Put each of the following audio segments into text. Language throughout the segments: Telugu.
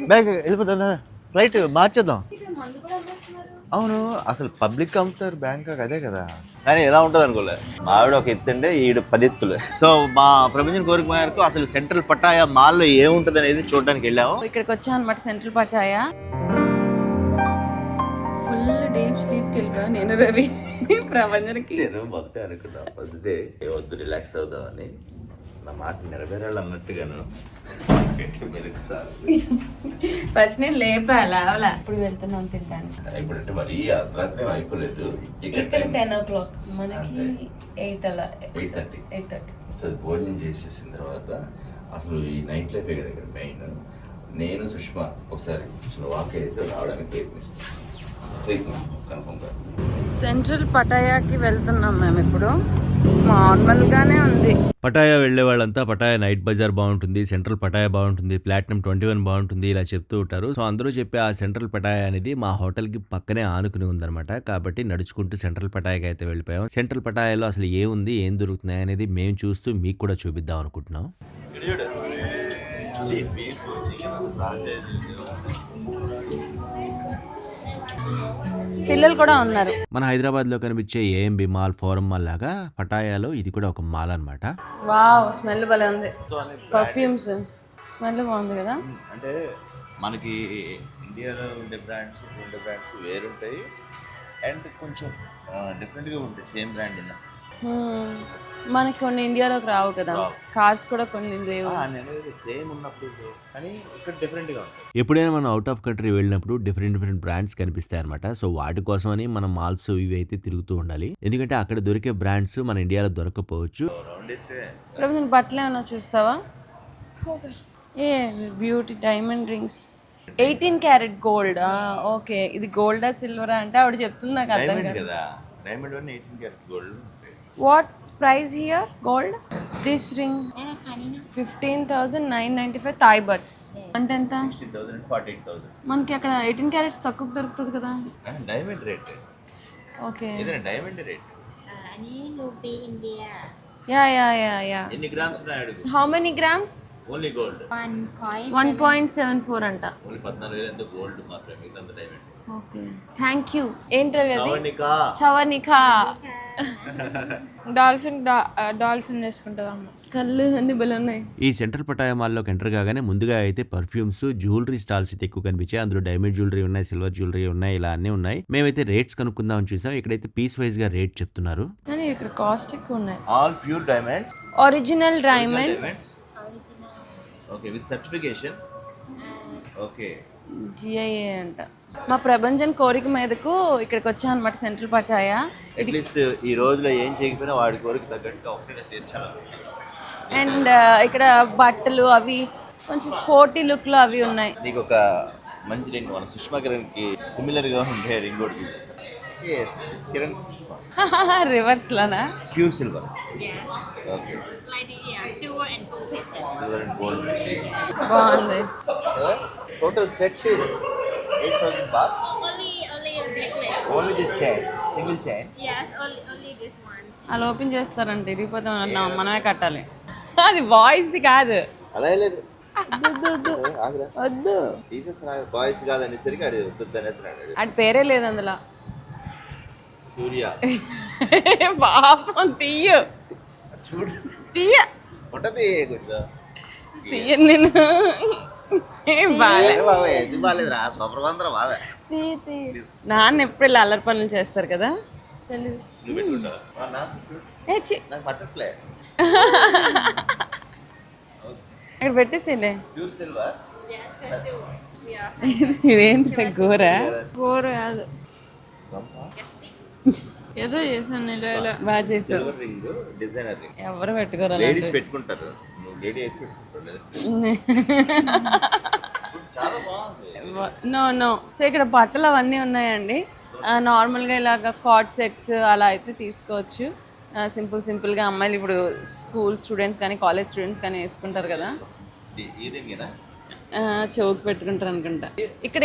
Bag వెళ్ళిపోతుందా, flight మార్చేద్దాం. అవును, అసలు పబ్లిక్ అమ్ముతారు బ్యాంకాక్, అదే కదా. కానీ ఎలా ఉంటుంది అనుకోలే, మా ఆవిడ ఒక ఎత్తుండే ఈడు 10 ఎత్తులు. సో మా ప్రపంచం కోరిక మేరకు అసలు సెంట్రల్ పటాయా మాల్లో ఏముంటది అనేది చూడడానికి వెళ్ళాము. ఇక్కడికి వచ్చాం అనమాట, central Pattaya. Full deep sleep కి వెళ్ళిపోయా నేను, రవి. ప్రపంచానికి నేను మొదట అనుకున్నా ఫస్ట్ డే వద్దు రిలాక్స్ అవుదామని, నా మాట నెరవేరాలి అన్నట్టుగాను. ఫస్ట్ నేను లేపాలా, ఇప్పుడు వెళ్తున్నాం తింటాను. ఇప్పుడంటే మరి అట్లా అయిపోలేదు. ఇక్కడ 10 o'clock, మనకి 8 అలా 8:30. సో భోజనం చేసేసిన తర్వాత అసలు ఈ నైట్ లైఫే కదా ఇక్కడ మెయిన్. నేను సుష్మా ఒకసారి వాక్ వేసి రావడానికి ప్రయత్నిస్తాం కన్ఫర్మ్గా. సెంట్రల్ పటాయాకి వెళ్తున్నాం మేము ఇప్పుడు. నార్మల్ గానే ఉంది. పటాయా వెళ్లే వాళ్ళంతా పటాయా నైట్ బజార్ బాగుంటుంది, సెంట్రల్ పటాయా బాగుంటుంది, ప్లాటినం 21 బాగుంటుంది ఇలా చెప్తూ ఉంటారు. సో అందరూ చెప్పే ఆ సెంట్రల్ పటాయా అనేది మా హోటల్ కి పక్కనే ఆనుకుని ఉందన్నమాట. కాబట్టి నడుచుకుంటూ సెంట్రల్ పటాయాకి అయితే వెళ్ళిపోయాం. సెంట్రల్ పటాయాలో అసలు ఏముంది, ఏం దొరుకుతున్నాయి అనేది మేము చూస్తూ మీకు కూడా చూపిద్దాం అనుకుంటున్నాం. పిల్లలు కూడా ఉన్నారు. మన హైదరాబాద్ లో కనిపించే ఏఎంబి మాల్, ఫోరం మాల్ లాగా పటాయాలో ఇది కూడా ఒక మాల్ అన్నమాట. వావ్, స్మెల్ భలే ఉంది. పర్ఫ్యూమ్స్ స్మెల్ బాగుంది కదా. అంటే మనకి ఇండియాలో ఉండే బ్రాండ్స్ వేరుంటాయి, అండ్ కొంచెం డిఫరెంట్గా ఉంటాయి సేమ్ బ్రాండ్ ఉన్నా. మనకి కొన్ని ఇండియాలోకి రావు కదా, కార్స్ కూడా కొన్ని లేవు. సేమ్ ఉన్నప్పుడు కానీ ఇక్కడ డిఫరెంట్గా ఉంటాయి. ఎప్పుడైనా మనం అవుట్ ఆఫ్ కంట్రీ వెళ్ళినప్పుడు డిఫరెంట్ బ్రాండ్స్ కనిపిస్తాయి అనమాట. సో వాటి కోసమని మనం మాల్స్ ఇవి అయితే తిరుగుతూ ఉండాలి, ఎందుకంటే అక్కడ దొరికే బ్రాండ్స్ మన ఇండియాలో దొరకపోవచ్చు. బట్టలు ఏమన్నా చూస్తావా? ఏ beauty diamond rings 18 carat gold. Okay, ఇది గోల్డా సిల్వరా అంటే ఆవిడ చెప్తుంది, నాకు అర్థం కాదు. Diamond 18 carat gold. What's price here? Gold? This ring 15,995 Thai bahts. అంటే ఎంత? 16,000 48,000. మనకి అక్కడ 18 క్యారెట్స్ తక్కువ దొరుకుతుంది కదా. Diamond rate. ఓకే, ఇదే డైమండ్ రేట్. అని రూపీ ఇండియా. యా. ఎన్ని గ్రామ్స్ ఉన్నాయి అడుగు. How many grams? Only gold 1.74 అంట. ఓన్లీ 14,000 ఎంత గోల్డ్ మాత్రమే, ఇదంతా డైమండ్. Okay, thank you. ఏంటో అది? సవర్ణికా. డాల్ఫిన్ వేసుకుంటుందమ్మ. కళ్ళు అన్ని బలు ఉన్నాయి. ఈ సెంట్రల్ పటాయా మాల్లోకి ఎంటర్ కాగానే ముందుగా అయితే పర్ఫ్యూమ్స్, జ్యువెలరీ స్టాల్స్ అయితే ఎక్కువ కనిపించాయి. అందులో డైమండ్ జ్యువెలరీ ఉన్నాయి, సిల్వర్ జ్యువెలరీ ఉన్నాయి, ఇలా అన్నీ ఉన్నాయి. మేమైతే రేట్స్ కనుక్కుందామని చూసాం. ఇక్కడైతే పీస్ వైజ్ గా రేట్ చెప్తున్నారు, కానీ ఇక్కడ కాస్ట్ ఎక్కువ ఉన్నాయి. All pure diamonds, original diamond. Okay, with certification. Okay, GIA అంట. మా ప్రభంజన్ కోరిక మీదకు ఇక్కడికి వచ్చాం అనమాట, సెంట్రల్ పటాయా. అట్లీస్ట్ ఈ రోజులో ఏం చేయకపోయినా వాడి కోరిక తగ్గట్టుగా ఒకటే తీర్చాలి. అండ్ ఇక్కడ బట్టలు అవి కొంచెం స్పోర్టీ లుక్ లో అవి ఉన్నాయి. నీకు ఒక మంచి రింగ్, మన సుష్మా కిరణ్ కి సిమిలర్ గా ఉండే రింగ్ ఒకటి. కిరణ్ రివర్స్ లానా? Pure silver. Okay, silver and gold. బాగుంది. Total set 8,000 baht. only necklace. Only this chain, single chain. Yes, only this one. అలా ఓపెన్ చేస్తారంటే ఇరిగిపోతాం అన్నాం, మనమే కట్టాలి. అది వాయిస్ ది కాదు. అలా లేదు, వద్దు తీసేస్తున్నా. బాయ్స్ కాదనేసరికి అది వద్దు అనేస్తున్నాడు. అది పేరే లేదు అందులో. సూర్య. పాపం తీయ చూడు, తీయ ఉంటది కొంచెం. తీయ నేను బాగాలేదురా, సూపర్ అందరం బాగా. నాన్న ఎప్పుడు ఇలా అల్లరి పనులు చేస్తారు కదా. నువ్వు పెట్టుకుంటావా? నాకు పట్టట్లే. ఇక్కడ పెట్టేసేలే. Pure silver. ఇదేంటి గోర? గోర కాదు, ఏదో చేశాను ఇలా. బాగా చేసావు. Silver ring, designer ring. ఎవరు పెట్టుకోరు, లేడీస్ పెట్టుకుంటారు. నువ్వు లేడీ అయితే పెట్టుకుంటారు. చాలా బాగుంది. నో. సో ఇక్కడ బట్టలు అవన్నీ ఉన్నాయండి. నార్మల్గా ఇలాగ కార్డ్ సెట్స్ అలా అయితే తీసుకోవచ్చు. సింపుల్గా అమ్మాయిలు ఇప్పుడు స్కూల్ స్టూడెంట్స్ కానీ కాలేజ్ స్టూడెంట్స్ కానీ వేసుకుంటారు కదా. చెవుకు పెట్టుకుంటారు అనుకుంటా. ఇక్కడ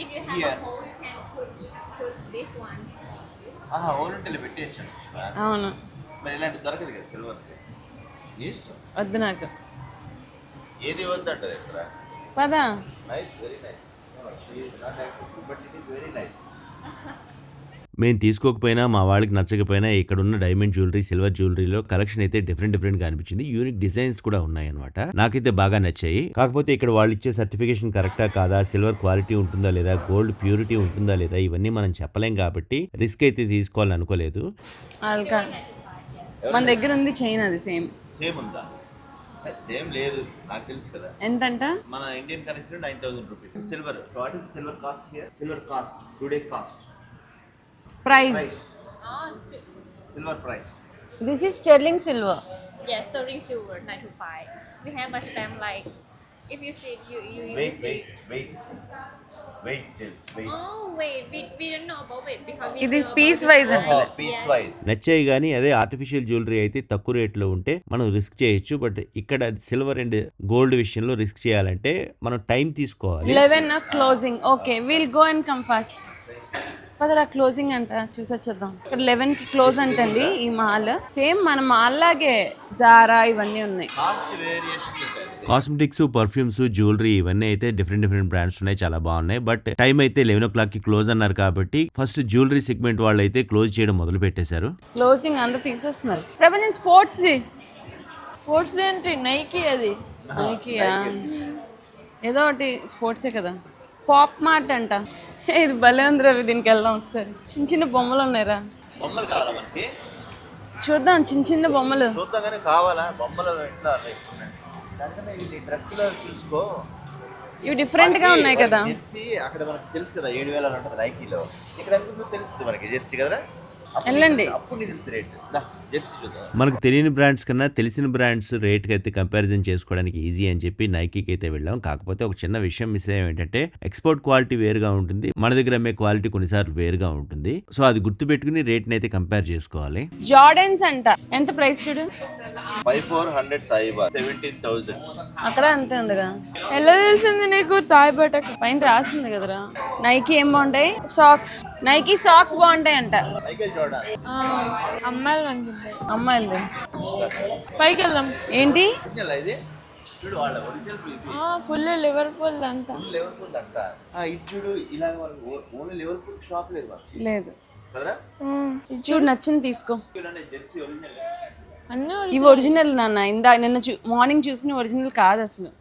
If you have a hole, you can put this one. Only పెట్టేయచ్చు. అవును, మరి ఇలాంటి దొరకదు కదా సిల్వర్. వద్దు నాకు. ఏది వద్దంటారు ఇక్కడ పదా nice very nice but it is very nice. మేము తీసుకోకపోయినా మా వాళ్ళకి నచ్చకపోయినా ఇక్కడ ఉన్న డైమండ్ జ్యువెలరీ సిల్వర్ జ్యువెలరీలో కలెక్షన్ అయితే డిఫరెంట్ గా అనిపించింది. యూనిక్ డిజైన్స్ కూడా ఉన్నాయి అనమాట. నాకైతే బాగా నచ్చాయి. కాకపోతే ఇక్కడ వాళ్ళు ఇచ్చే సర్టిఫికేషన్ కరెక్టా కాదా, సిల్వర్ క్వాలిటీ ఉంటుందా లేదా, గోల్డ్ ప్యూరిటీ ఉంటుందా లేదా, ఇవన్నీ మనం చెప్పలేం కాబట్టి రిస్క్ అయితే తీసుకోవాలని అనుకోలేదు. అల్కా మన దగ్గర ఉంది చైన్, అది సేమ్ సేమ్ ఉందా? సేమ్ లేదు, నాకు తెలుసు కదా. ఎంతంట? మన Indian currency 9,000 rupees silver. So what is silver cost here? Silver cost today cost price. Silver price. This is sterling silver. Yes, sterling silver 925. We have a stamp like if you see you Wait, see. wait. Oh wait, we don't know about it because we ఇది know about piece it. Wise అంటే. Piece wise. నచ్చాయి కానీ అదే ఆర్టిఫిషియల్ జ్యువెలరీ అయితే తక్కువ రేట్లో ఉంటే మనం రిస్క్ చేయొచ్చు. బట్ ఇక్కడ సిల్వర్ అండ్ గోల్డ్ విషయంలో రిస్క్ చేయాలంటే మనం టైం తీసుకోవాలి. 11 closing. Okay, will go and come fast. Padara closing అంట, చూసొచ్చేద్దాం. ఇక్కడ 11కి క్లోజ్ అంటండి ఈ మాల్. సేమ్ మన మాల్ లాగే జారా ఇవన్నీ ఉన్నాయి. కాస్ట్ వేరియేషన్ ఉంటుంది. కాస్మెటిక్స్, పర్ఫ్యూమ్స్, జ్యువెలరీ ఇవన్నీ అయితే డిఫరెంట్ బ్రాండ్స్ ఉన్నాయి, చాలా బాగున్నాయి. బట్ టైం అయితే 11 o'clockకి క్లోజ్ అన్నారు కాబట్టి ఫస్ట్ జ్యువెలరీ సెగ్మెంట్ వాళ్ళు అయితే క్లోజ్ చేయడం మొదలు పెట్టేశారు. క్లోజింగ్ అందరు తీసేస్తున్నారు. ప్రభంజన్ స్పోర్ట్స్ది Sports ఏంటి? నైకీ అది. నైకీయా? ఏదో ఒకటి స్పోర్ట్సే కదా. పాప్ మార్ట్ అంట. ఇది భలే ఉంది రవి, దీనికి వెళ్దాం ఒకసారి. చిన్న బొమ్మలు ఉన్నాయిరా, బొమ్మలు కావాలా మనకి? చూద్దాం. చిన్న బొమ్మలు చూద్దాం కానీ కావాలా బొమ్మలు? ఎట్లా అంటే ఇది డ్రెస్లో చూసుకో, ఇవి డిఫరెంట్ గా ఉన్నాయి కదా. జెర్సీ అక్కడ మనకు తెలుసు కదా 7,000 అని ఉంటుంది నైకీలో. ఇక్కడ ఎంత ఉందో తెలుస్తుంది మనకి జెర్సీ కదరా. వెళ్ళండి. అప్పుడు నీకు తెలుసు రేట్. జెర్సీ చూద్దాం. మనకు తెలియని బ్రాండ్స్ కన్నా తెలిసిన బ్రాండ్స్ రేట్కి అయితే కంపారిజన్ చేసుకోవడానికి ఈజీ అని చెప్పి నైకీకి అయితే వెళ్ళాం. కాకపోతే ఒక చిన్న విషయం మిస్ అయ్యాం ఏంటంటే ఎక్స్పోర్ట్ క్వాలిటీ వేరుగా ఉంటుంది, మన దగ్గర అమ్మే క్వాలిటీ కొన్నిసార్లు వేరుగా ఉంటుంది. సో అది గుర్తుపెట్టుకుని రేట్ని అయితే కంపేర్ చేసుకోవాలి. జార్డన్స్ అంట. ఎంత ప్రైస్ చూడు? 5,400 థాయిబా 17,000. అక్కడ అంతే ఉందిగా. ఎలా తెలిసింది నీకు? తాయ్ బటక్ పైన రాసింది కదరా. నైకీ ఏం బాగుంటాయి? సాక్స్. నైకీ సాక్స్ బాగుంటాయి అంట. Michael Jordan. అమ్మాయిలు అనుకుంటాయి. అమ్మాయిలది. పైకి వెళ్దాం. ఏంటి? ఒరిజినల్ ఇది చూడు, వాళ్ళ ఒరిజినల్ ఇది ఫుల్ లివర్పూల్ అంతా. లివర్పూల్ అంట. ఇది చూడు, ఇలా ఓన్లీ లివర్పూల్ షాప్ లేదు మనకి లేదు కదరా. చూడు, నచ్చింది తీసుకో. Jersey original. అన్నీ ఇవి ఒరిజినల్ నాన్న. నిన్న మార్నింగ్ చూసిన ఒరిజినల్ కాదు అసలు.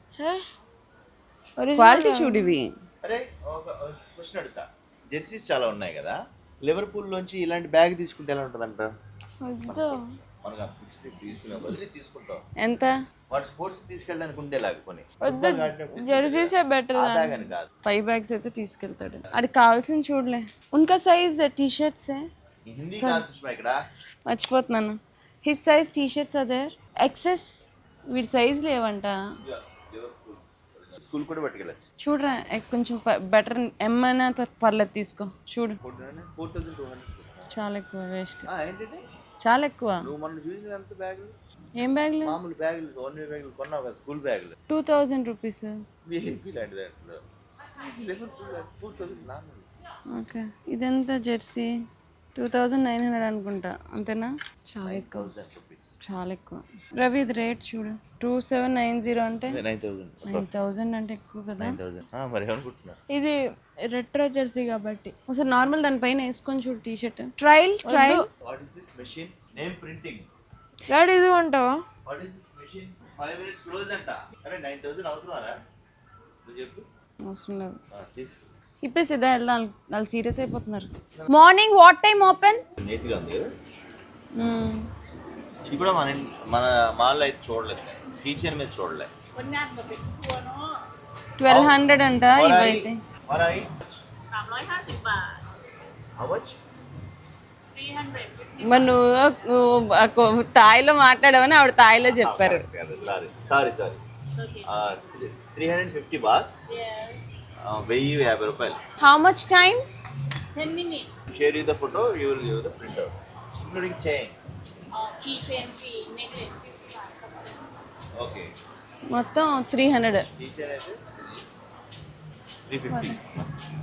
క్వాలిటీ చూడు ఇవి. అరే ఒక క్వశ్చన్ అడుగుతా. జెర్సీస్ చాలా ఉన్నాయి కదా, లివర్పూల్ లోంచి ఇలాంటి బ్యాగ్ తీసుకుంటే ఎలా ఉంటుందంట? మనకు తీసుకునే బదులు తీసుకుంటాం. ఎంత? వాడు స్పోర్ట్స్ తీసుకెళ్ళడానికి ఉండేలాగా కొన్ని జెర్సీసే బెటర్. బ్యాగ్ అని కాదు. 5 bags అయితే తీసుకెళ్తాడు. అది కావాల్సింది చూడలే. ఉన్కా సైజ్ టీ షర్ట్స్ హిందీ కాదు సుష్మా ఇక్కడ. మర్చిపోతున్నాను. హిస్ సైజ్ టీ షర్ట్స్ అదే ఎక్సెస్. వీడి సైజ్ లేవంట. స్కూల్ కూడా పట్టుకెళ్ళచ్చు. చూడరా, కొంచెం బెటర్ ఎం అయినా పర్లేదు, తీసుకో. చూడు 4,200. చాలా ఎక్కువ, వేస్ట్. ఏంటంటే చాలా ఎక్కువ. నువ్వు మొన్న చూసిన ఎంత బ్యాగులు? ఏం బ్యాగ్లు? మామూలు బ్యాగులు, 1 way బ్యాగులు కొన్నావు కదా, స్కూల్ బ్యాగులు. 2,000 రూపీస్. విఐపి లాంటి దాంట్లో 4,000 నార్మల్. ఓకే, ఇదెంత జెర్సీ? 2,900 అనుకుంటా, అంతేనా? చాలా ఎక్కువ, 1,000 రూపీస్. చాలా ఎక్కువ. రవి ఇది రేట్ చూడు. 2,790 అంటే 9,000. 9,000 అంటే ఎక్కువ కదా. 9,000. మరి ఏమనుకుంటున్నా? ఇది రెట్రో జెర్సీ కాబట్టి ఒకసారి నార్మల్ దానిపైన వేసుకొని చూడు T shirt. Trial. What is this machine? Name printing. Daddy ఇది కొంటావా? What is this machine? 5 minutes close అంట. అరే 9,000 అవసరమారా? నువ్వు చెప్పు. అవసరం లేదు. తీసుకో. ఇప్పేసిదా వెళ్దాం, వాళ్ళు సీరియస్ అయిపోతున్నారు. Morning what time open? నీట్గా ఉంది కదా. ఇది కూడా మన మాల్లో అయితే చూడలేదు, కిచెన్ మీద చూడలేదు. 1,200 అంట ఇవైతే. మరాయి 350 baht. how much? 300. మరి నువ్వు తాయిలో మాట్లాడావని ఆవిడ తాయిలో చెప్పారు. Sorry 350 bath. 1,050 రూపాయలు. How much time? 10 minutes. Share you the photo, you will give the print out including chain. Keychain fee, necklace 50 baht. Okay, మొత్తం 300. టీచర్ అయితే 350.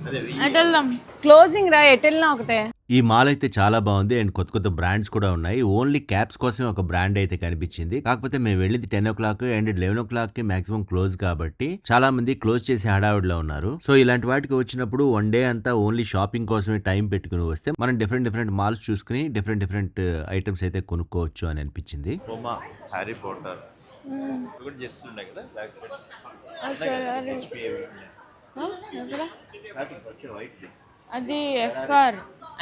అదే అటు వెళ్దాం. క్లోజింగ్ రా, ఎటు వెళ్ళినా ఒకటే. ఈ మాల్ అయితే చాలా బాగుంది అండ్ కొత్త కొత్త బ్రాండ్స్ కూడా ఉన్నాయి. ఓన్లీ క్యాప్స్ కోసం ఒక బ్రాండ్ అయితే కనిపించింది. కాకపోతే మేము వెళ్ళింది 10 o'clock అండ్ 11 o'clock కి మాక్సిమం క్లోజ్ కాబట్టి చాలా మంది క్లోజ్ చేసి హడావిడిలో ఉన్నారు. సో ఇలాంటి వాటికి వచ్చినప్పుడు వన్ డే అంతా ఓన్లీ షాపింగ్ కోసమే టైం పెట్టుకుని వస్తే మనం డిఫరెంట్ మాల్స్ చూసుకుని డిఫరెంట్ ఐటమ్స్ అయితే కొనుక్కోవచ్చు అని అనిపించింది. హ్యారీ పాటర్ జస్ట్ ఉన్నాయి కదా బ్యాక్ సైడ్ అది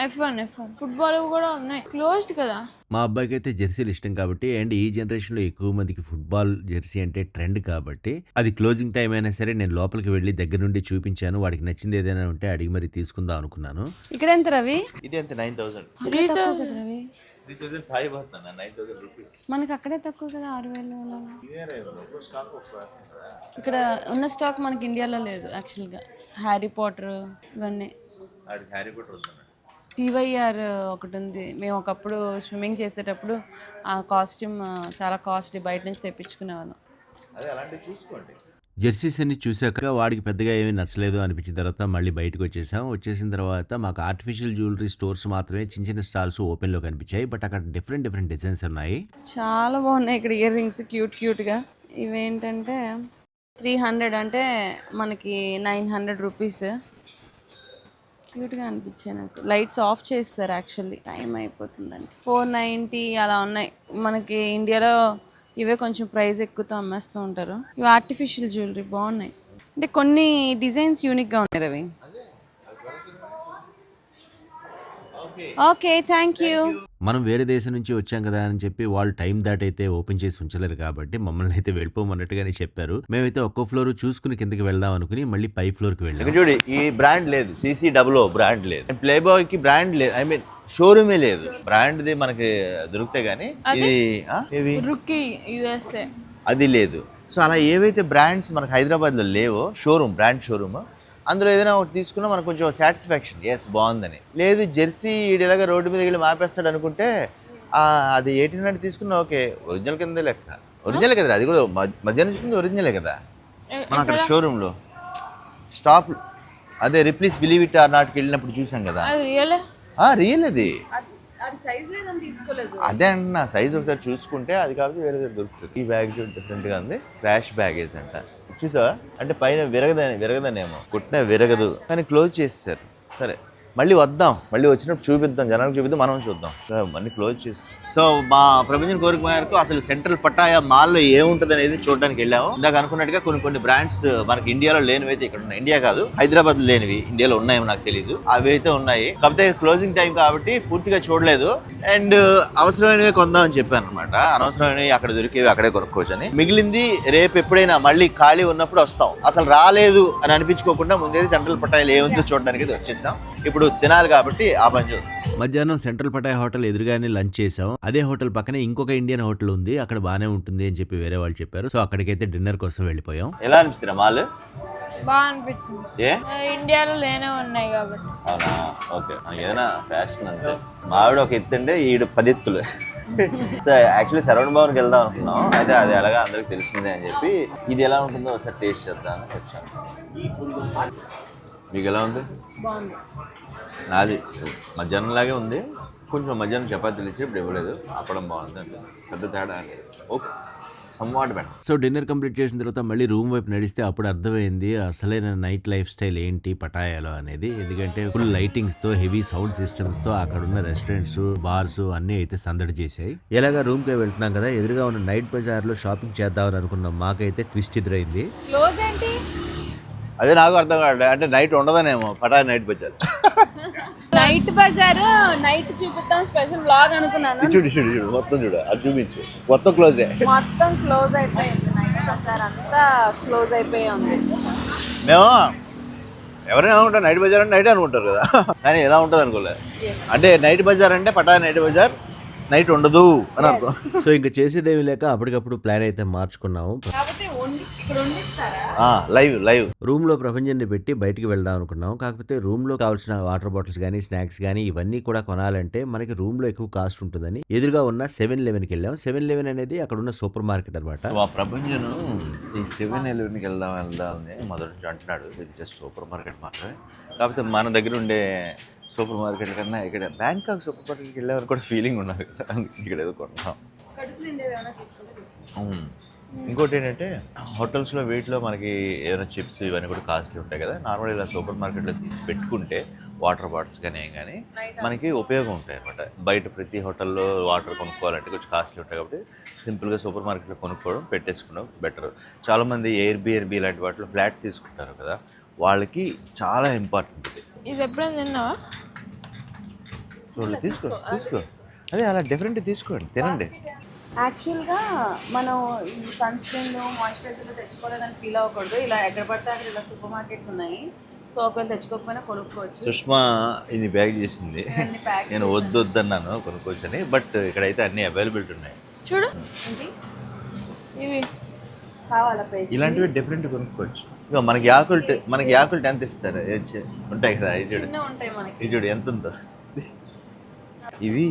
F1 ఫుట్బాల్ కూడా ఉన్నాయి, క్లోజ్డ్ కదా. మా అబ్బాయికి అయితే జెర్సీలు ఇష్టం కాబట్టి అండ్ ఈ జనరేషన్ లో ఎక్కువ మందికి ఫుట్బాల్ జెర్సీ అంటే ట్రెండ్ కాబట్టి అది క్లోజింగ్ టైం అయినా సరే నేను లోపలికి వెళ్ళి దగ్గర నుండి చూపించాను. వాడికి నచ్చింది ఏదైనా ఉంటే అడిగి మరి తీసుకుందాం అనుకున్నాను. ఇక్కడ ఎంత రవి? ఇది ఎంత 9,000 రవి 3,500 అవుతుందన్న 9,000 రూపీస్. మనకి అక్కడే తక్కువ కదా 6,000. ఇక్కడ ఉన్న స్టాక్ మనకి ఇండియాలో లేదు యాక్చువల్గా. హ్యారీ పాటర్ ఇవన్నీ. హ్యారీ పాటర్ ఉందన్న. TYR ఒకటి ఉంది. మేము ఒకప్పుడు స్విమ్మింగ్ చేసేటప్పుడు ఆ కాస్ట్యూమ్ చాలా కాస్ట్లీ, బయట నుంచి తెప్పించుకునేవాళ్ళం. అదే అలాంటివి చూసుకోండి. జెర్సీస్ అన్ని చూసాక వాడికి పెద్దగా ఏమీ నచ్చలేదు అనిపించిన తర్వాత మళ్ళీ బయటకు వచ్చేసిన తర్వాత మాకు ఆర్టిఫిషియల్ జ్యువెలరీ స్టోర్స్ మాత్రమే చిన్న స్టాల్స్ ఓపెన్ లో కనిపించాయి. బట్ అక్కడ డిఫరెంట్ డిజైన్స్ ఉన్నాయి. చాలా బాగున్నాయి ఇక్కడ ఇయర్ రింగ్స్ క్యూట్గా. ఇవేంటంటే 300 అంటే మనకి 900 రూపీస్. క్యూట్గా అనిపించాయి నాకు. లైట్స్ ఆఫ్ చేస్తారు యాక్చువల్లీ, టైం అయిపోతుందని. 490 అలా ఉన్నాయి. మనకి ఇండియాలో ఇవే కొంచెం ప్రైస్ ఎక్కువతో అమ్మేస్తూ ఉంటారు. ఇవి ఆర్టిఫిషియల్ జ్యువెలరీ బాగున్నాయి. అంటే కొన్ని డిజైన్స్ యూనిక్గా ఉన్నాయి రవి. Okay, thank you. మనం వేరే దేశం నుంచి వచ్చాం కదా అని చెప్పి వాళ్ళు టైం దాటైతే ఓపెన్ చేసి ఉంచలేరు కాబట్టి మమ్మల్ని అయితే వెళ్ళిపోమన్నట్టుగానే చెప్పారు. మేమైతే ఒక్కో ఫ్లోర్ చూసుకుని కిందకి వెళ్దాం అనుకుని మళ్ళీ పై ఫ్లోర్ కి వెళ్ళాం. చూడు, ఈ బ్రాండ్ లేదు, CCO బ్రాండ్ లేదు, ప్లే బాయ్ కి బ్రాండ్ లేదు, ఐ మీన్ షోరూమే లేదు. బ్రాండ్ ది మనకి దొరికితే గానీ USA అది లేదు. సో అలా ఏవైతే బ్రాండ్స్ మనకి హైదరాబాద్ లో లేవో బ్రాండ్ షోరూమ్, అందులో ఏదైనా ఒకటి తీసుకున్నా మనకు కొంచెం సాటిస్ఫాక్షన్, ఎస్ బాగుందని. లేదు జెర్సీ ఇలాగా రోడ్డు మీద వెళ్ళి మాపేస్తాడు అనుకుంటే అది 1800 తీసుకున్నా ఓకే, ఒరిజినల్ కింద లెక్క. ఒరిజినల్ కదా, అది కూడా మధ్యాహ్నం చూస్తుంది ఒరిజినలే కదా. మనం అక్కడ షోరూంలో స్టాప్ అదే రిప్లీస్ బిలీవ్ ఇట్ ఆర్ నాట్కి వెళ్ళినప్పుడు చూసాం కదా, రియల్ అది. అదే అంటున్నా, సైజ్ ఒకసారి చూసుకుంటే అది కాబట్టి వేరే దగ్గర దొరుకుతుంది. ఈ బ్యాగ్ డిఫరెంట్గా ఉంది, క్రాష్ బ్యాగేజ్ అంట. చూసావా, అంటే పైన విరగదనేమో, కుట్టిన విరగదు కానీ క్లోజ్ చేస్తారు. సరే మళ్ళీ వద్దాం, మళ్ళీ వచ్చినప్పుడు చూపిద్దాం, జనాలకు చూపిద్దాం, మనం చూద్దాం. మళ్ళీ క్లోజ్ చేస్తాం. సో మా ప్రభంజన్ కోరిక మేరకు అసలు సెంట్రల్ పటాయా మాల్లో ఏముంటుంది అనేది చూడడానికి వెళ్ళాము. ఇందాక అనుకున్నట్టుగా కొన్ని బ్రాండ్స్ మనకి ఇండియాలో లేనివి అయితే ఇక్కడ ఉన్నాయి. ఇండియా కాదు, హైదరాబాద్ లేనివి ఇండియాలో ఉన్నాయేమో నాకు తెలియదు. అవి అయితే ఉన్నాయి, కాకపోతే క్లోజింగ్ టైం కాబట్టి పూర్తిగా చూడలేదు. అండ్ అవసరమైనవి కొందామని చెప్పాను అనమాట. అనవసరమైనవి అక్కడ దొరికేవి అక్కడే కొనుక్కోవచ్చు అని. మిగిలింది రేపు ఎప్పుడైనా మళ్ళీ ఖాళీ ఉన్నప్పుడు వస్తాం. అసలు రాలేదు అని అనిపించుకోకుండా ముందేది సెంట్రల్ పటాయాలు ఏముందో చూడడానికి అయితే వచ్చేసాం. ఇప్పుడు తినాలి కాబట్టి ఆ పని చూస్తాం. మధ్యాహ్నం సెంట్రల్ పటాయా హోటల్ ఎదురుగానే లంచ్ చేసాం. అదే హోటల్ పక్కనే ఇంకొక ఇండియన్ హోటల్ ఉంది, అక్కడ బాగానే ఉంటుంది అని చెప్పి వేరే వాళ్ళు చెప్పారు. సో అక్కడికైతే డిన్నర్ కోసం వెళ్ళిపోయాం. ఎలా అనిపిస్తుంది మాల్? బాగా అనిపించింది. ఇండియాలో లేనే ఉన్నాయి కాబట్టి. అవునా, ఓకే. ఏదైనా ఫ్యాషన్ అంతే. మావిడ ఒక ఎత్తుండే ఈడు 10 ఎత్తులు. సో యాక్చువల్లీ శరవణ భవన్కి వెళ్దాం అనుకున్నాం, అయితే అది ఎలాగా అందరికి తెలిసిందే అని చెప్పి ఇది ఎలా ఉంటుందో ఒకసారి టేస్ట్ చేద్దామని వచ్చాను. మీకు ఎలా ఉంది? బాగుంది. నాది మధ్యాహ్నం లాగే ఉంది, కొంచెం మధ్యాహ్నం చపాతీలు ఇచ్చి ఇప్పుడు ఇవ్వలేదు. అప్పడం బాగుంది, అంతే, పెద్ద తేడా లేదు. Okay, somewhat better. So dinner complete చేసిన తర్వాత మళ్ళీ రూమ్ వైపు నడిస్తే అప్పుడు అర్థమైంది అసలైన నైట్ లైఫ్ స్టైల్ ఏంటి పటాయాలో అనేది. ఎందుకంటే ఫుల్ లైటింగ్స్ తో, హెవీ సౌండ్ సిస్టమ్స్ తో అక్కడ ఉన్న రెస్టారెంట్స్, బార్స్ అన్ని అయితే సందడి చేశాయి. ఎలాగా రూమ్ కి వెళ్తున్నాం కదా, ఎదురుగా ఉన్న నైట్ బజార్ లో షాపింగ్ చేద్దామని అనుకున్నాం. మాకైతే ట్విస్ట్ ఎదురైంది. క్లోజ్ ఏంటి? అదే నాకు అర్థం కాదు, అంటే నైట్ ఉండదనేమో పటాయా నైట్ బజార్. నైట్ బజార్ నైట్ చూపిస్తాం స్పెషల్ బ్లాగ్ అనుకున్నాను. చూడు మొత్తం చూడు, అది చూపించు. మొత్తం క్లోజే, మొత్తం క్లోజ్ అయిపోయింది. నైట్ బజార్ అంతా క్లోజ్ అయిపోయి ఉంది. మేము ఎవరైనా అనుకుంటారు నైట్ బజార్ అంటే నైట్ అనుకుంటారు కదా, కానీ ఎలా ఉంటుంది అనుకోలేదు. అంటే నైట్ బజార్ అంటే పటాయా నైట్ బజార్, నైట్ ఉండదు అని అర్థం. సో ఇంకా చేసేదేమి లేక అప్పటికప్పుడు ప్లాన్ అయితే మార్చుకున్నాము. లైవ్ రూమ్ లో ప్రపంచాన్ని పెట్టి బయటికి వెళ్దాం అనుకున్నాం. కాకపోతే రూమ్ లో కావాల్సిన వాటర్ బాటిల్స్ కానీ, స్నాక్స్ కానీ ఇవన్నీ కూడా కొనాలంటే మనకి రూమ్ లో ఎక్కువ కాస్ట్ ఉంటుందని ఎదురుగా ఉన్న 7-Elevenకి వెళ్ళాం. 7-Eleven అనేది అక్కడ ఉన్న సూపర్ మార్కెట్ అనమాట. మా ప్రపంచం ఈ 7-Elevenకి వెళ్దాం అని మొదటి నుంచి అంటున్నాడు. ఇది జస్ట్ సూపర్ మార్కెట్ మాత్రమే. కాకపోతే మన దగ్గర ఉండే సూపర్ మార్కెట్ కన్నా ఇక్కడ బ్యాంకాక్ సూపర్ మార్కెట్కి వెళ్ళేవారు కూడా ఫీలింగ్ ఉన్నారు కదా, అందుకే ఇక్కడ ఏదో కొంటాం. ఇంకోటి ఏంటంటే హోటల్స్లో వీటిలో మనకి ఏదైనా చిప్స్ ఇవన్నీ కూడా కాస్ట్లీ ఉంటాయి కదా, నార్మల్ ఇలా సూపర్ మార్కెట్లో తీసి పెట్టుకుంటే వాటర్ బాటిల్స్ కానీ ఏం కానీ మనకి ఉపయోగం ఉంటాయి అనమాట. బయట ప్రతి హోటల్లో వాటర్ కొనుక్కోవాలంటే కొంచెం కాస్ట్లీ ఉంటాయి కాబట్టి సింపుల్గా సూపర్ మార్కెట్లో కొనుక్కోవడం పెట్టేసుకోవడం బెటర్. చాలామంది ఎయిర్బిఎన్బి లాంటి వాటిలో ఫ్లాట్ తీసుకుంటారు కదా, వాళ్ళకి చాలా ఇంపార్టెంట్ ఇది. ఇది ఎప్పుడైనా తిన్నావా? చూడండి, తీసుకో తీసుకో, అదే అలా డిఫరెంట్ తీసుకోండి, తినండి. యాక్చువల్గా మనం ఈ సన్ స్క్రీన్ మాయిశ్చరైజర్లు తెచ్చుకోలేదని ఫీల్ అవ్వకూడదు. ఇలా ఎక్కడ పడితే అక్కడ ఇలా సూపర్ మార్కెట్స్ ఉన్నాయి. సో ఒకవేళ తెచ్చుకోకపోయినా కొనుక్కోవచ్చు. సుష్మా ఇది బ్యాగ్ చేసింది, అన్ని ప్యాక్ నేను వద్దు వద్దన్నాను కొనుక్కోవచ్చని, బట్ ఇక్కడైతే అన్ని అవైలబిలిటీ ఉన్నాయి. చూడు ఏంటి ఇవి కావాలా పేస్ట్? ఇలాంటివి డిఫరెంట్ కొనుక్కోవచ్చు. ఇక మనకి యాకుల్ట్ ఎంత ఇస్తారు ఉంటాయి కదా, ఇది చూడు, చిన్న ఉంటాయి మనకి. ఇది చూడు ఎంత ఉందో. ఇవి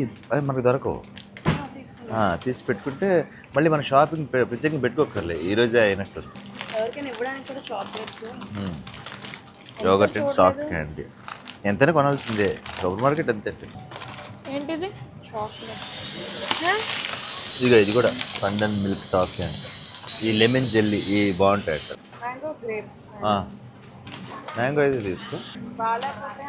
మనకు దొరకవు, తీసి పెట్టుకుంటే మళ్ళీ మన షాపింగ్ ప్రత్యేకంగా పెట్టుకోకర్లే, ఈరోజే అయినట్టు. ఎవరికైనా ఇవ్వడానికి కూడా chocolates, yoghurt and soft candy ఎంతైనా కొనాల్సిందే, సూపర్ మార్కెట్ అంతే. ఏంటిది చాక్లెట్? ఇది కూడా పండన్ మిల్క్ టాఫీ అంట, ఈ లెమన్ జెల్లీ ఈ బాగుంటాయి అంట. మ్యాంగో గ్రేప్, మ్యాంగో అయితే తీసుకో, బాగాలేకపోతే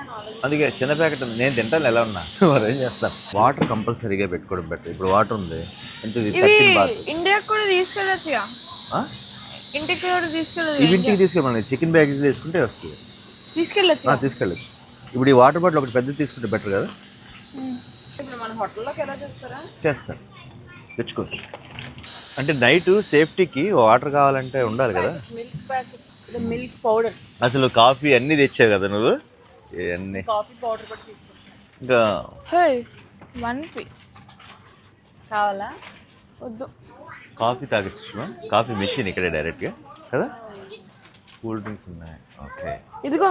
అందుకే చిన్న ప్యాకెట్ ఉంది, నేను తింటాను ఎలా ఉన్నా మరి ఏం చేస్తాను. వాటర్ కంపల్సరీగా పెట్టుకోవడం బెటర్. ఇప్పుడు వాటర్ ఉంది ఎంత, ఇండియాకి కూడా తీసుకెళ్ళొచ్చుగా, ఇంటికి కూడా తీసుకెళ్ళచ్చు. ఇవి ఇంటికి తీసుకెళ్ళమని చికెన్ బ్యాగేజ్ తీసుకుంటే వస్తుంది, తీసుకెళ్ళచ్చు. ఇప్పుడు ఈ వాటర్ బాటిల్ ఒకటి పెద్దది తీసుకుంటే బెటర్ కదా. ఇప్పుడు మన హోటల్లోకి ఎలా చేస్తారా? చేస్తాను, తెచ్చుకోవచ్చు. అంటే నైట్ సేఫ్టీకి వాటర్ కావాలంటే ఉండాలి కదా. మిల్క్ ప్యాకెట్, మిల్క్ పౌడర్, అసలు కాఫీ అన్నీ తెచ్చావు కదా నువ్వు, ఇవన్నీ కాఫీ పౌడర్ కూడా తీసుకుంటా. ఇంకా 1 piece కావాలా? వద్దు, కాఫీ తాగొచ్చు. కాఫీ మెషిన్ ఇక్కడే డైరెక్ట్గా కదా. కూల్ డ్రింక్స్ ఉన్నాయి, ఓకే. ఇదిగో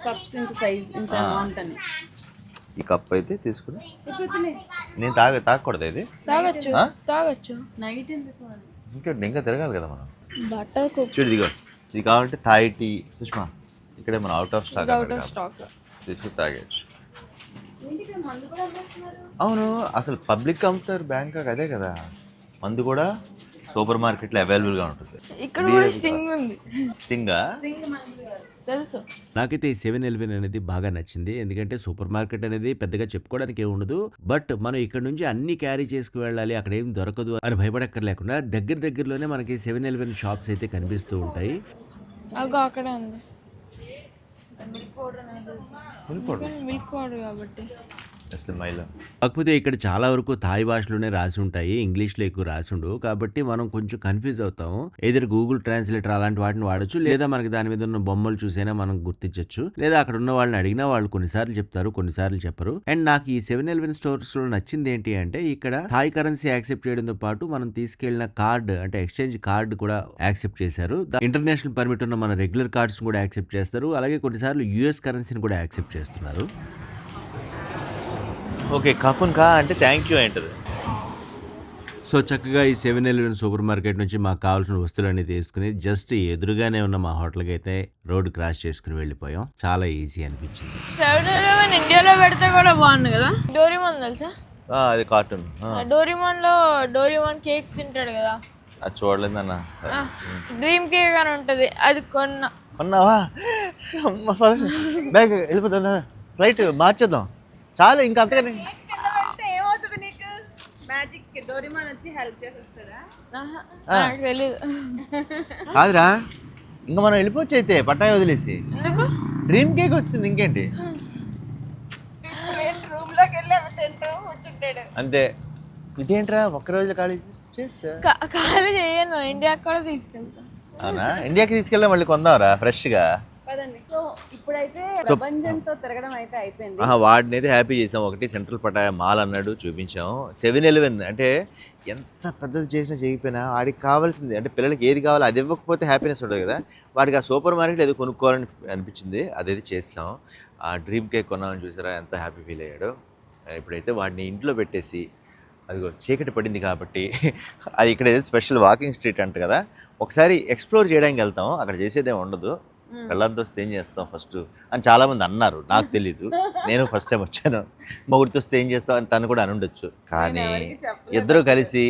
కప్స్ ఇంత సైజ్ ఇంత అమౌంట్ అని. ఈ కప్ అయితే తీసుకుని నేను తాగకూడదు ఇది, తాగొచ్చు నైట్ ఎందుకు? ఇంకా తిరగాలి కదా మనం. బటర్ చూడు ఇదిగో, ఇది కావాలంటే థాయ్ టీ సుష్మా, ఇక్కడే మనం అవుట్ ఆఫ్ స్టాక్ తీసుకుని తాగేయచ్చు. అవును, అసలు పబ్లిక్ అమ్ముతారు బ్యాంకాక్, అదే కదా. మందు కూడా సూపర్ మార్కెట్లో అవైలబుల్గా ఉంటుంది. ఇక్కడ కూడా స్టింగ్ ఉంది. స్టింగా తెలుసు. నాకైతే ఈ 7-Eleven అనేది బాగా నచ్చింది. ఎందుకంటే సూపర్ మార్కెట్ అనేది పెద్దగా చెప్పుకోవడానికి ఏమి ఉండదు. బట్ మనం ఇక్కడ నుంచి అన్ని క్యారీ చేసుకు వెళ్ళాలి, అక్కడ ఏం దొరకదు అని భయపడక్కర్లేకుండా దగ్గరలోనే మనకి 7-Eleven షాప్స్ అయితే కనిపిస్తూ ఉంటాయి. అక్కడే ఉంది మిల్క్ పౌడర్ కాబట్టి. కాకపోతే ఇక్కడ చాలా వరకు థాయ్ భాషలోనే రాసి ఉంటాయి, ఇంగ్లీష్లో ఎక్కువ రాసి ఉండవు. కాబట్టి మనం కొంచెం కన్ఫ్యూజ్ అవుతాం. ఏదైనా గూగుల్ ట్రాన్స్లేటర్ అలాంటి వాటిని వాడచ్చు, లేదా మనకి దాని మీద ఉన్న బొమ్మలు చూసైనా మనం గుర్తించవచ్చు, లేదా అక్కడ ఉన్న వాళ్ళని అడిగినా వాళ్ళు కొన్నిసార్లు చెప్తారు, కొన్నిసార్లు చెప్పరు. అండ్ నాకు ఈ 7-Eleven స్టోర్స్ లో నచ్చింది ఏంటి అంటే, ఇక్కడ థాయ్ కరెన్సీ యాక్సెప్ట్ చేయడంతో పాటు మనం తీసుకెళ్లిన కార్డ్ అంటే ఎక్స్చేంజ్ కార్డ్ కూడా యాక్సెప్ట్ చేశారు. ఇంటర్నేషనల్ పర్మిట్ ఉన్న మన రెగ్యులర్ కార్డ్స్ కూడా యాక్సెప్ట్ చేస్తారు. అలాగే కొన్నిసార్లు యూఎస్ కరెన్సీని కూడా యాక్సెప్ట్ చేస్తున్నారు. ఓకే, కపున్ కా అంటే థ్యాంక్ యూ ఏంటది. సో చక్కగా ఈ 7-Eleven సూపర్ మార్కెట్ నుంచి మాకు కావాల్సిన వస్తువులన్నీ తీసుకుని జస్ట్ ఎదురుగానే ఉన్న మా హోటల్కి అయితే రోడ్డు క్రాస్ చేసుకుని వెళ్ళిపోయాం. చాలా ఈజీ అనిపించింది. 7-Eleven ఇండియాలో పెడితే కూడా బాగుంది కదా. డోరేమాన్ తెలుసా? అది కార్టూన్. డోరేమాన్ కేక్ తింటాడు కదా, అది చూడలేదన్న. డ్రీమ్ కేక్ అని ఉంటది, అది కొన్నావా? బ్యాగ్ వెళ్ళిపోతుందా, ఫ్లైట్ మార్చేద్దాం చాలా, ఇంకా అంతగానే. ఏమవుతుంది నీకు? మ్యాజిక్ డోరేమాన్ వచ్చి హెల్ప్ చేసేస్తాడా? నాకు తెలీదు. కాదురా, ఇంకా మనం వెళ్ళిపోవచ్చు అయితే పట్టాయి వదిలేసి. ఎందుకు? డ్రీమ్ కేక్ వచ్చింది, ఇంకేంటి. రూమ్ లోకి వెళ్ళి తింటూ కూర్చుంటాడు అంతే. ఇదేంట్రా ఒక్కరోజు ఖాళీ చేసా? ఖాళీ చేయను, ఇండియాకి కూడా తీసుకెళ్తాను. అవునా, ఇండియాకి తీసుకెళ్ళా మళ్ళీ కొందాంరా ఫ్రెష్గా. సో ఇప్పుడైతే ప్రపంచంతో తిరగడం అయితే అయిపోయింది. వాడిని అయితే హ్యాపీ చేసాం. ఒకటి సెంట్రల్ పటాయా మాల్ అన్నాడు, చూపించాం. 7-Eleven అంటే ఎంత పెద్దది చేసినా చేయకపోయినా వాడికి కావాల్సింది అంటే పిల్లలకి ఏది కావాలో అది ఇవ్వకపోతే హ్యాపీనెస్ ఉంటుంది కదా. వాడికి ఆ సూపర్ మార్కెట్ ఏదో కొనుక్కోవాలని అనిపించింది, అదైతే చేస్తాం. ఆ డ్రీమ్ కేక్ కొన్నామని చూసారా, ఎంత హ్యాపీ ఫీల్ అయ్యాడు. ఇప్పుడైతే వాడిని ఇంట్లో పెట్టేసి, అదిగో చీకటి పడింది కాబట్టి అది ఇక్కడ ఏదో స్పెషల్ వాకింగ్ స్ట్రీట్ అంట కదా, ఒకసారి ఎక్స్ప్లోర్ చేయడానికి వెళ్తాం. అక్కడ చేసేదేం ఉండదు, పిల్లలతో వస్తే ఏం చేస్తాం ఫస్ట్ అని చాలామంది అన్నారు, నాకు తెలీదు. నేను ఫస్ట్ టైం వచ్చాను. మొగుడితో వస్తే ఏం చేస్తాం అని తను కూడా అని ఉండొచ్చు. కానీ ఇద్దరు కలిసి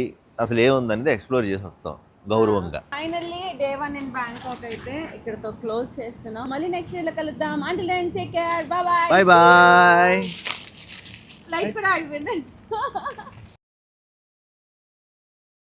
అసలు ఏముందనేది ఎక్స్ప్లోర్ చేసి వస్తాం గౌరవంగా. ఫైనల్లీ డే 1 ఇన్ బ్యాంకాక్ అయితే ఇక్కడతో క్లోజ్ చేస్తున్నాం. మళ్ళీ నెక్స్ట్ వీడియోలో కలుద్దాం. Until then take care. Bye bye. Bye bye. Flight కూడా ఆగిపోయింది.